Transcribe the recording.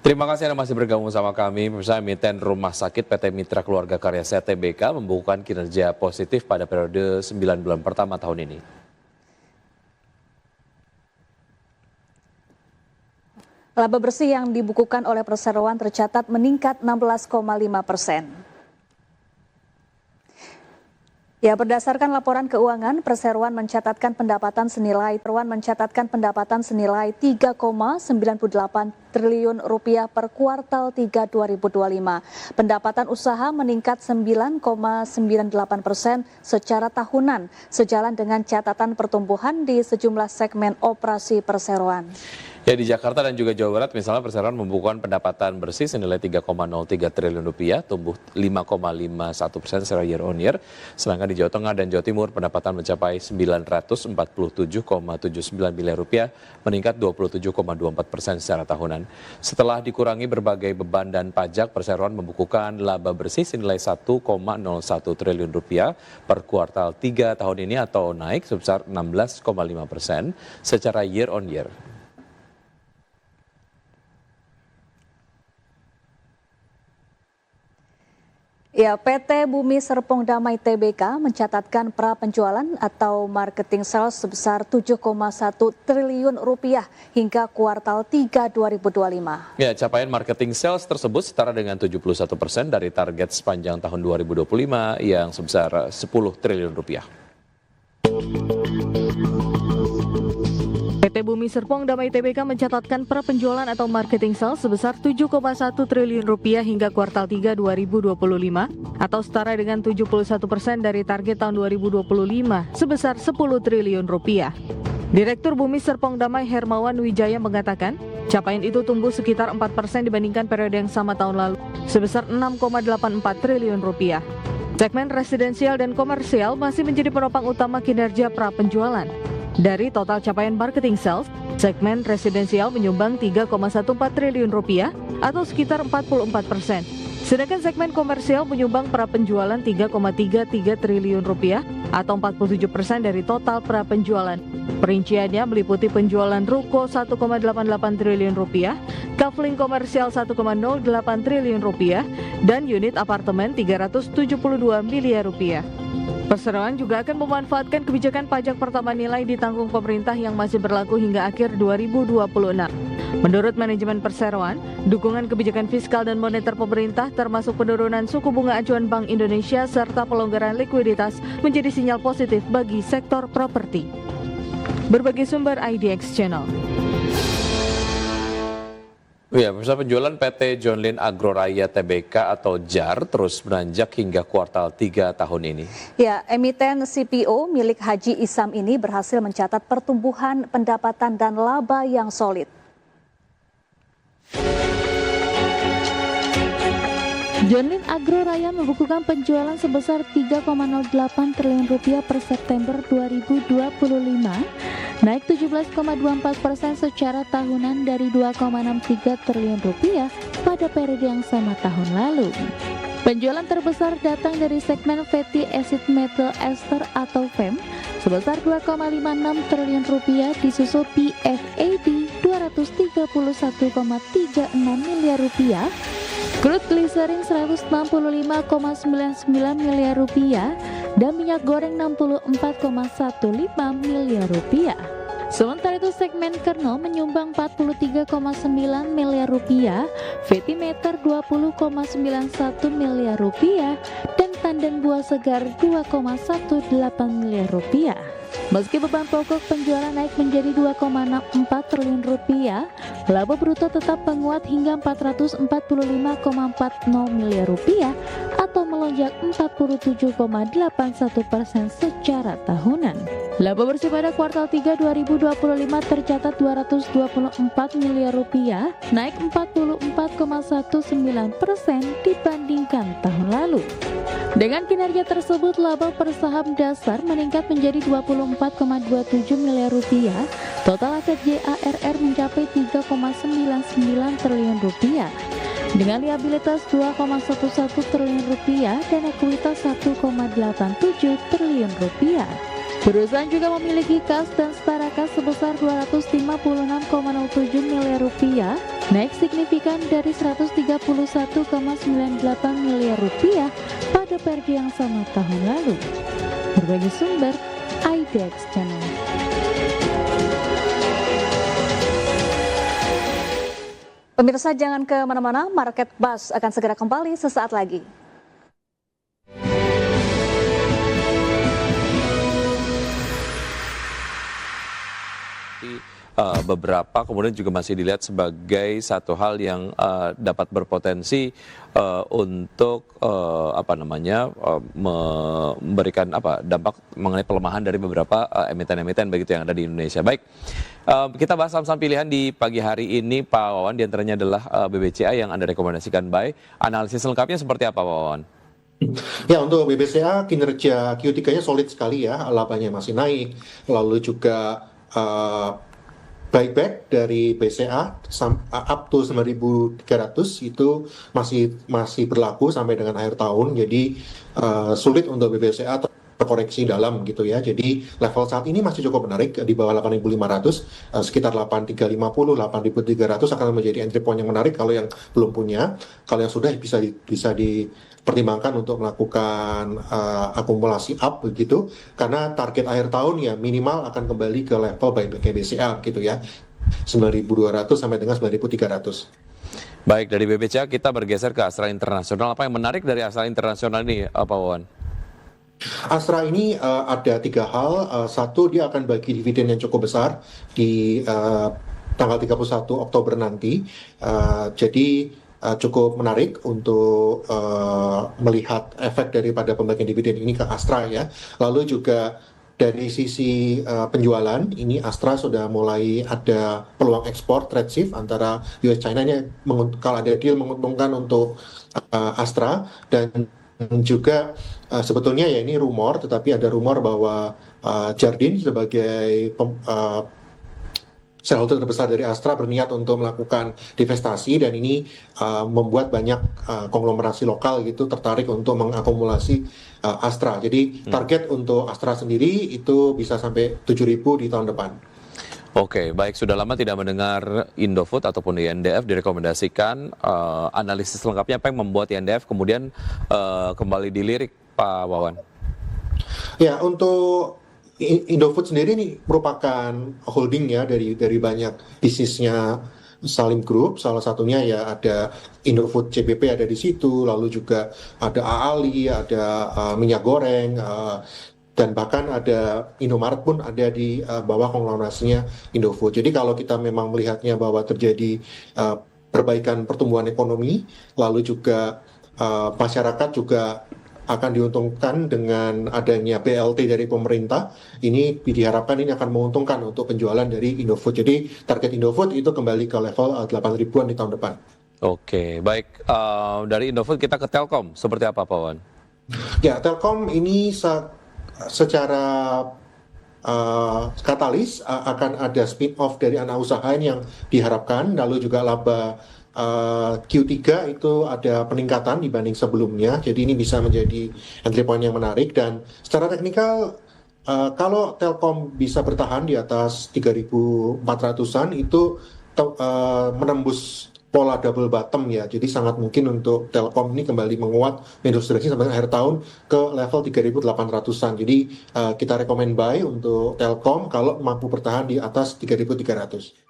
Terima kasih Anda masih bergabung sama kami. Pemirsa, emiten Rumah Sakit PT Mitra Keluarga Karya Sehat TBK membukukan kinerja positif pada periode 9 bulan pertama tahun ini. Laba bersih yang dibukukan oleh perseroan tercatat meningkat 16,5%. Ya, berdasarkan laporan keuangan, perseroan mencatatkan pendapatan senilai 3,98 triliun rupiah per kuartal 3 2025. Pendapatan usaha meningkat 9,98% secara tahunan, sejalan dengan catatan pertumbuhan di sejumlah segmen operasi perseroan. Ya, di Jakarta dan juga Jawa Barat misalnya perseroan membukukan pendapatan bersih senilai 3,03 triliun rupiah, tumbuh 5,51% secara year on year. Sedangkan di Jawa Tengah dan Jawa Timur pendapatan mencapai 947,79 miliar rupiah, meningkat 27,24% secara tahunan. Setelah dikurangi berbagai beban dan pajak, perseroan membukukan laba bersih senilai 1,01 triliun rupiah per kuartal 3 tahun ini atau naik sebesar 16,5% secara year on year. Ya, PT Bumi Serpong Damai TBK mencatatkan pra-penjualan atau marketing sales sebesar 7,1 triliun rupiah hingga kuartal 3 2025. Ya, capaian marketing sales tersebut setara dengan 71% dari target sepanjang tahun 2025 yang sebesar 10 triliun rupiah. PT Bumi Serpong Damai TBK mencatatkan pra-penjualan atau marketing sales sebesar 7,1 triliun rupiah hingga kuartal 3 2025 atau setara dengan 71% dari target tahun 2025 sebesar 10 triliun rupiah. Direktur Bumi Serpong Damai Hermawan Wijaya mengatakan, capaian itu tumbuh sekitar 4% dibandingkan periode yang sama tahun lalu sebesar 6,84 triliun rupiah. Segmen residensial dan komersial masih menjadi penopang utama kinerja pra-penjualan. Dari total capaian marketing sales, segmen residensial menyumbang 3,14 triliun rupiah atau sekitar 44%. Sedangkan segmen komersial menyumbang pra-penjualan 3,33 triliun rupiah atau 47% dari total pra-penjualan. Perinciannya meliputi penjualan ruko 1,88 triliun rupiah, kafling komersial 1,08 triliun rupiah, dan unit apartemen 372 miliar rupiah. Perseroan juga akan memanfaatkan kebijakan pajak pertama nilai ditanggung pemerintah yang masih berlaku hingga akhir 2026. Menurut manajemen perseroan, dukungan kebijakan fiskal dan moneter pemerintah termasuk penurunan suku bunga acuan Bank Indonesia serta pelonggaran likuiditas menjadi sinyal positif bagi sektor properti. Berbagai sumber IDX Channel. Ya, pemirsa, penjualan PT John Lynn Agroraya TBK atau JAR terus menanjak hingga kuartal 3 tahun ini. Ya, emiten CPO milik Haji Isam ini berhasil mencatat pertumbuhan pendapatan dan laba yang solid. John Lynn Agroraya membukukan penjualan sebesar 3,08 triliun rupiah per September 2025, naik 17,24% secara tahunan dari 2,63 triliun rupiah pada periode yang sama tahun lalu. Penjualan terbesar datang dari segmen fatty acid methyl ester atau FEM sebesar 2,56 triliun rupiah, disusul PFAD 231,36 miliar rupiah, crude glycerin 165,99 miliar rupiah, dan minyak goreng 64,15 miliar rupiah. Sementara itu segmen kernel menyumbang 43,9 miliar rupiah, fatty matter 20,91 miliar rupiah, dan tandan buah segar 2,18 miliar rupiah. Meski beban pokok penjualan naik menjadi 2,64 triliun rupiah, laba bruto tetap menguat hingga 445,40 miliar rupiah atau melonjak 47,81% secara tahunan. Laba bersih pada kuartal 3 2025 tercatat 224 miliar rupiah, naik 44,19% dibandingkan tahun lalu. Dengan kinerja tersebut, laba per saham dasar meningkat menjadi 24,27 miliar rupiah. Total aset JARR mencapai 3,99 triliun rupiah. Dengan liabilitas 2,11 triliun rupiah dan ekuitas 1,87 triliun rupiah. Perusahaan juga memiliki kas dan setara kas sebesar 256,07 miliar rupiah naik signifikan dari 131,98 miliar rupiah pada periode yang sama tahun lalu. Berbagai sumber, IDX Channel. Pemirsa jangan kemana-mana, Market Buzz akan segera kembali sesaat lagi. Beberapa kemudian juga masih dilihat sebagai satu hal yang dapat berpotensi untuk memberikan dampak mengenai pelemahan dari beberapa emiten-emiten begitu yang ada di Indonesia. Baik, kita bahas saham-saham pilihan di pagi hari ini, Pak Wawan. Diantaranya adalah BBCA yang Anda rekomendasikan buy. Analisis lengkapnya seperti apa, Pak Wawan? Ya, untuk BBCA kinerja Q3-nya solid sekali ya, labanya masih naik, lalu juga buyback dari BCA up to 9.300 itu masih berlaku sampai dengan akhir tahun. Jadi sulit untuk BBCA terkoreksi dalam gitu ya. Jadi level saat ini masih cukup menarik di bawah 8.500, sekitar 8.350, 8.300 akan menjadi entry point yang menarik kalau yang belum punya. Kalau yang sudah bisa dipertimbangkan untuk melakukan akumulasi up begitu, karena target akhir tahun ya minimal akan kembali ke level buyback BCA gitu ya, 9.200 sampai dengan 9.300. Baik, dari BBCA kita bergeser ke Astra Internasional. Apa yang menarik dari Astra Internasional ini, Pak Wawan? Astra ini ada 3 hal. Satu, dia akan bagi dividen yang cukup besar di tanggal 31 Oktober nanti. Jadi cukup menarik untuk melihat efek daripada pembagian dividen ini ke Astra ya. Lalu juga dari sisi penjualan, ini Astra sudah mulai ada peluang ekspor trade shift antara US China. Ini kalau ada deal menguntungkan untuk Astra. Dan juga sebetulnya ya ini rumor, tetapi ada rumor bahwa Jardine sebagai shareholder terbesar dari Astra berniat untuk melakukan divestasi, dan ini membuat banyak konglomerasi lokal gitu tertarik untuk mengakumulasi Astra. Jadi target untuk Astra sendiri itu bisa sampai 7.000 di tahun depan. Oke, baik. Sudah lama tidak mendengar Indofood ataupun INDF direkomendasikan. Analisis lengkapnya apa yang membuat INDF kemudian kembali dilirik, Pak Wawan? Ya, untuk Indofood sendiri ini merupakan holding ya dari banyak bisnisnya Salim Group. Salah satunya ya ada Indofood CBP ada di situ, lalu juga ada Aali, ada minyak goreng, dan bahkan ada Indomaret pun ada di bawah konglomerasinya Indofood. Jadi kalau kita memang melihatnya bahwa terjadi perbaikan pertumbuhan ekonomi, lalu juga masyarakat juga akan diuntungkan dengan adanya BLT dari pemerintah, ini diharapkan ini akan menguntungkan untuk penjualan dari Indofood. Jadi target Indofood itu kembali ke level 8.000-an di tahun depan. Oke, baik. Dari Indofood kita ke Telkom, seperti apa, Pak Wan? Ya, Telkom ini secara katalis akan ada spin-off dari anak usaha yang diharapkan, lalu juga laba Q3 itu ada peningkatan dibanding sebelumnya, jadi ini bisa menjadi entry point yang menarik. Dan secara teknikal kalau Telkom bisa bertahan di atas 3.400-an itu menembus pola double bottom ya, jadi sangat mungkin untuk Telkom ini kembali menguat mendostrasi sampai akhir tahun ke level 3.800-an. Jadi kita rekomend buy untuk Telkom kalau mampu bertahan di atas 3.300.